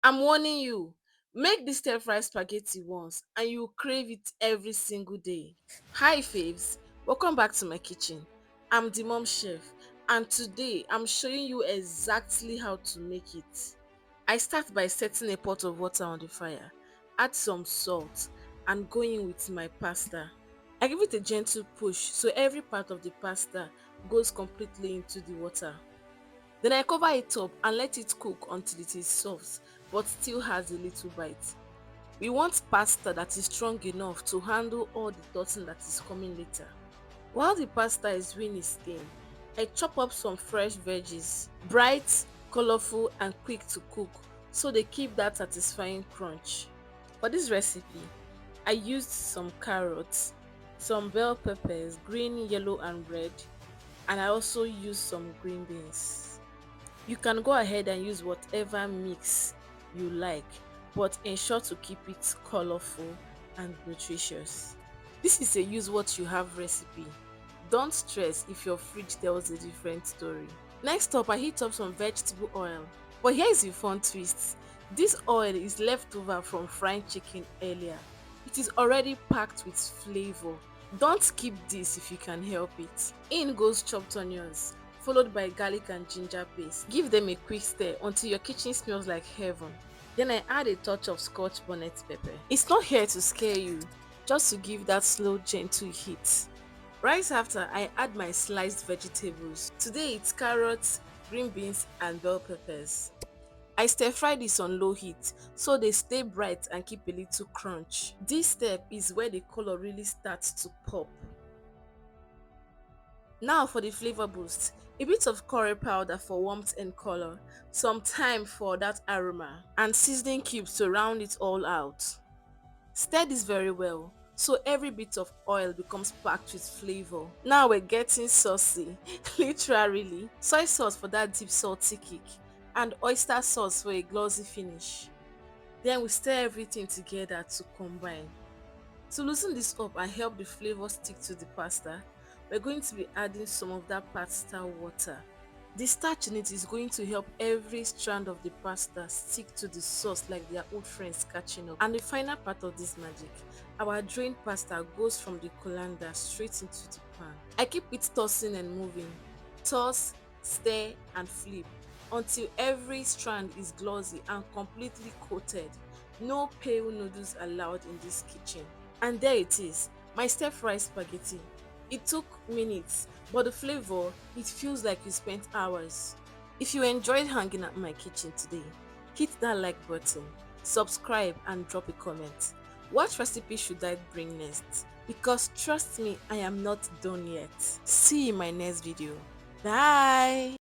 I'm warning you, make this stir-fry spaghetti once and you crave it every single day. Hi faves, welcome back to my kitchen. I'm the mom chef and today I'm showing you exactly how to make it. I start by setting a pot of water on the fire, add some salt and go in with my pasta. I give it a gentle push so every part of the pasta goes completely into the water. Then I cover it up and let it cook until it is soft but still has a little bite. We want pasta that is strong enough to handle all the tossing that is coming later. While the pasta is doing its thing, I chop up some fresh veggies, bright, colorful and quick to cook so they keep that satisfying crunch. For this recipe, I used some carrots, some bell peppers, green, yellow and red, and I also used some green beans. You can go ahead and use whatever mix you like, but ensure to keep it colorful and nutritious. This is a use what you have recipe. Don't stress if your fridge tells a different story. Next up, I heat up some vegetable oil. But here is a fun twist. This oil is left over from frying chicken earlier. It is already packed with flavor. Don't skip this if you can help it. In goes chopped onions, followed by garlic and ginger paste. Give them a quick stir until your kitchen smells like heaven. Then I add a touch of scotch bonnet pepper. It's not here to scare you, just to give that slow gentle heat. Right after, I add my sliced vegetables. Today it's carrots, green beans and bell peppers. I stir fry this on low heat so they stay bright and keep a little crunch. This step is where the color really starts to pop. Now for the flavor boost, a bit of curry powder for warmth and color, some thyme for that aroma, and seasoning cubes to round it all out. Stir this very well so every bit of oil becomes packed with flavor. Now we're getting saucy, literally. Soy sauce for that deep salty kick and oyster sauce for a glossy finish. Then we stir everything together to combine. To loosen this up and help the flavor stick to the pasta, we're going to be adding some of that pasta water. The starch in it is going to help every strand of the pasta stick to the sauce like their old friends catching up. And the final part of this magic, our drained pasta goes from the colander straight into the pan. I keep it tossing and moving. Toss, stir and flip until every strand is glossy and completely coated. No pale noodles allowed in this kitchen. And there it is, my stir-fry spaghetti. It took minutes, but the flavor, it feels like you spent hours. If you enjoyed hanging out in my kitchen today, hit that like button, subscribe and drop a comment. What recipe should I bring next? Because trust me, I am not done yet. See you in my next video. Bye!